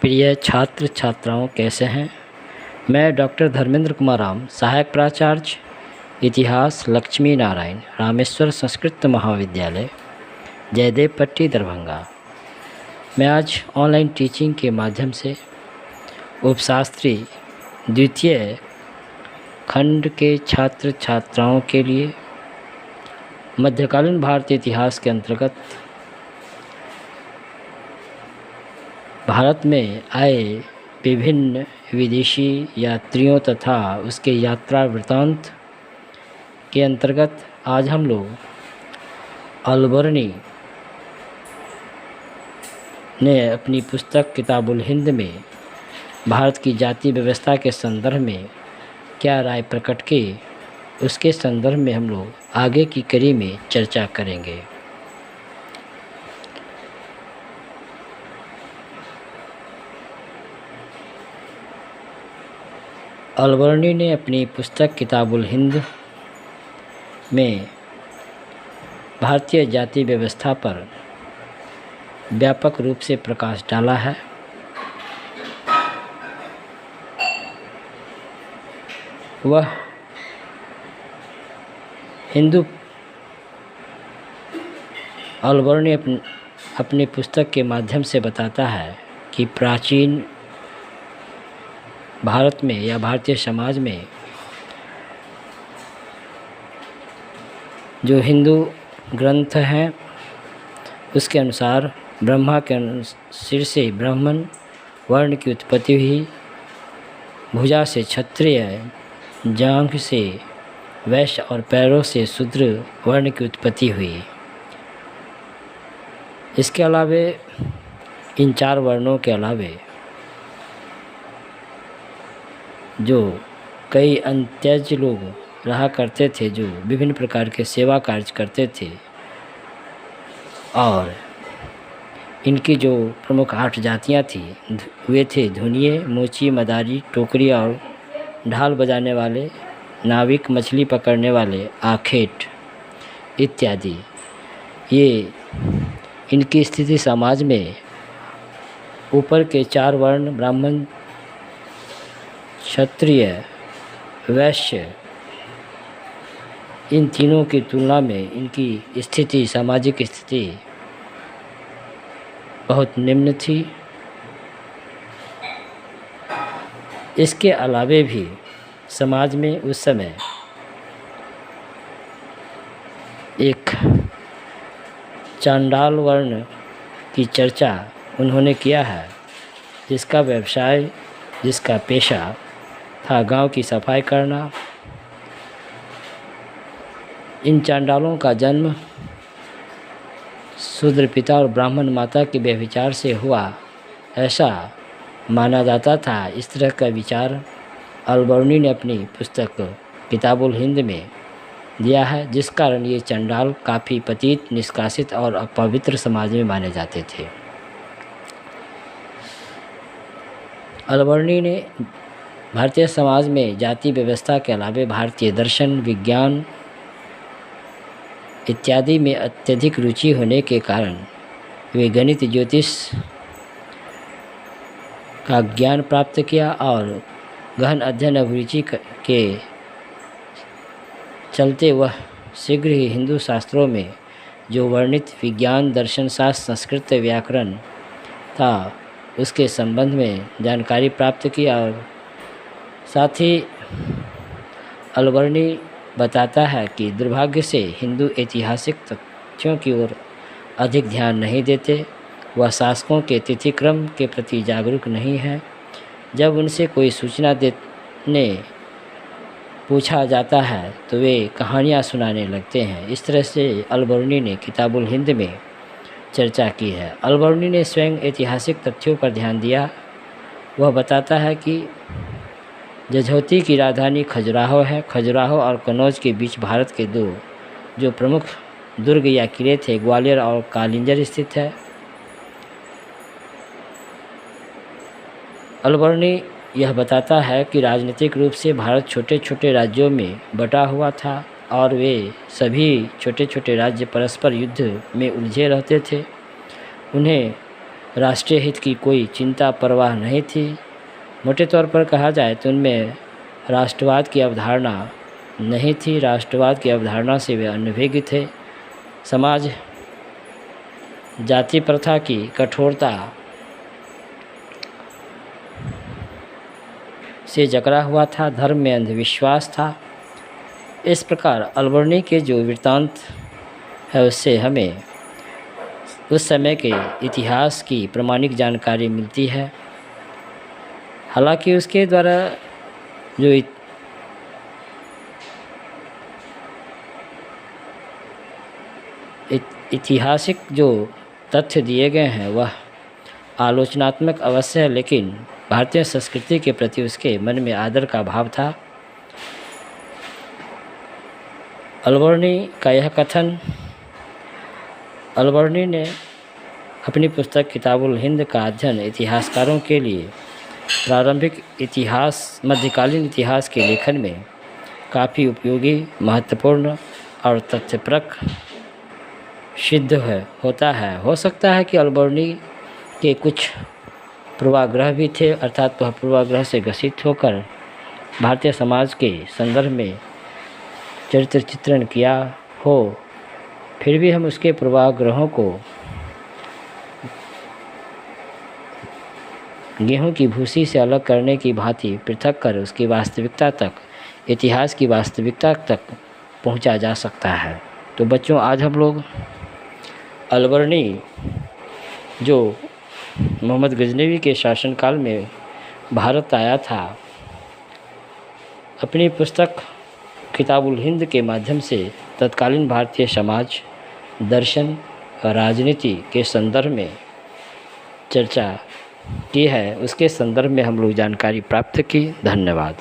प्रिय छात्र छात्राओं, कैसे हैं। मैं डॉक्टर धर्मेंद्र कुमार राम, सहायक प्राचार्य इतिहास, लक्ष्मी नारायण रामेश्वर संस्कृत महाविद्यालय, जयदेव पट्टी, दरभंगा। मैं आज ऑनलाइन टीचिंग के माध्यम से उपशास्त्री द्वितीय खंड के छात्र छात्राओं के लिए मध्यकालीन भारतीय इतिहास के अंतर्गत भारत में आए विभिन्न विदेशी यात्रियों तथा उसके यात्रा वृत्तांत के अंतर्गत आज हम लोग अलबर्नी ने अपनी पुस्तक किताबुल हिंद में भारत की जाति व्यवस्था के संदर्भ में क्या राय प्रकट की, उसके संदर्भ में हम लोग आगे की कड़ी में चर्चा करेंगे। अलबर्नी ने अपनी पुस्तक किताबुल हिंद में भारतीय जाति व्यवस्था पर व्यापक रूप से प्रकाश डाला है। वह अलबर्नी अपनी पुस्तक के माध्यम से बताता है कि प्राचीन भारत में या भारतीय समाज में जो हिंदू ग्रंथ हैं उसके अनुसार ब्रह्मा के सिर से ब्राह्मण वर्ण की उत्पत्ति हुई, भुजा से क्षत्रिय, जांघ से वैश्य और पैरों से शूद्र वर्ण की उत्पत्ति हुई। इसके अलावे इन चार वर्णों के अलावे जो कई अंत्यज लोग रहा करते थे, जो विभिन्न प्रकार के सेवा कार्य करते थे, और इनकी जो प्रमुख 8 जातियां थी वे थे धुनिये, मोची, मदारी, टोकरी और ढाल बजाने वाले, नाविक, मछली पकड़ने वाले, आखेट इत्यादि। ये इनकी स्थिति समाज में ऊपर के 4 वर्ण ब्राह्मण, क्षत्रिय, वैश्य, इन तीनों की तुलना में इनकी स्थिति, सामाजिक स्थिति बहुत निम्न थी। इसके अलावे भी समाज में उस समय एक चांडाल वर्ण की चर्चा उन्होंने किया है, जिसका व्यवसाय, जिसका पेशा था गांव की सफाई करना। इन चांडालों का जन्म शूद्र पिता और ब्राह्मण माता के व्यभिचार से हुआ, ऐसा माना जाता था। इस तरह का विचार अलबर्नी ने अपनी पुस्तक किताबुल हिंद में दिया है, जिस कारण ये चांडाल काफ़ी पतित, निष्कासित और अपवित्र समाज में माने जाते थे। अलबर्नी ने भारतीय समाज में जाति व्यवस्था के अलावे भारतीय दर्शन, विज्ञान इत्यादि में अत्यधिक रुचि होने के कारण वे गणित, ज्योतिष का ज्ञान प्राप्त किया और गहन अध्ययन अभिरुचि के चलते वह शीघ्र ही हिंदू शास्त्रों में जो वर्णित विज्ञान, दर्शन शास्त्र, संस्कृत व्याकरण था उसके संबंध में जानकारी प्राप्त की। और साथ ही अलबर्नी बताता है कि दुर्भाग्य से हिंदू ऐतिहासिक तथ्यों की ओर अधिक ध्यान नहीं देते। वह शासकों के तिथिक्रम के प्रति जागरूक नहीं है। जब उनसे कोई सूचना देने पूछा जाता है तो वे कहानियाँ सुनाने लगते हैं। इस तरह से अलबर्नी ने किताबुल हिंद में चर्चा की है। अलबर्नी ने स्वयं ऐतिहासिक तथ्यों पर ध्यान दिया। वह बताता है कि जझौती की राजधानी खजुराहो है। खजुराहो और कन्नौज के बीच भारत के 2 जो प्रमुख दुर्ग या किले थे, ग्वालियर और कालिंजर स्थित है। अलबर्नी यह बताता है कि राजनीतिक रूप से भारत छोटे छोटे राज्यों में बटा हुआ था और वे सभी छोटे छोटे राज्य परस्पर युद्ध में उलझे रहते थे। उन्हें राष्ट्रीय हित की कोई चिंता परवाह नहीं थी। मोटे तौर पर कहा जाए तो उनमें राष्ट्रवाद की अवधारणा नहीं थी। राष्ट्रवाद की अवधारणा से वे अनभिज्ञ थे। समाज जाति प्रथा की कठोरता से जकड़ा हुआ था। धर्म में अंधविश्वास था। इस प्रकार अलबर्नी के जो वृत्तांत है उससे हमें उस समय के इतिहास की प्रामाणिक जानकारी मिलती है। हालांकि उसके द्वारा जो ऐतिहासिक जो तथ्य दिए गए हैं वह आलोचनात्मक अवश्य है, लेकिन भारतीय संस्कृति के प्रति उसके मन में आदर का भाव था। अलबर्नी का यह कथन अलबर्नी ने अपनी पुस्तक किताबुल हिंद का अध्ययन इतिहासकारों के लिए प्रारंभिक इतिहास मध्यकालीन इतिहास के लेखन में काफ़ी उपयोगी, महत्वपूर्ण और तथ्यपरक सिद्ध होता है। हो सकता है कि अलबर्नी के कुछ पूर्वाग्रह भी थे, अर्थात वह पूर्वाग्रह से ग्रसित होकर भारतीय समाज के संदर्भ में चरित्र चित्रण किया हो, फिर भी हम उसके पूर्वाग्रहों को गेहूं की भूसी से अलग करने की भांति पृथक कर उसकी वास्तविकता तक, इतिहास की वास्तविकता तक पहुंचा जा सकता है। तो बच्चों, आज हम लोग अलबर्नी जो मोहम्मद गजनवी के शासनकाल में भारत आया था, अपनी पुस्तक किताबुल हिंद के माध्यम से तत्कालीन भारतीय समाज, दर्शन और राजनीति के संदर्भ में चर्चा की है। उसके संदर्भ में हम लोग जानकारी प्राप्त की। धन्यवाद।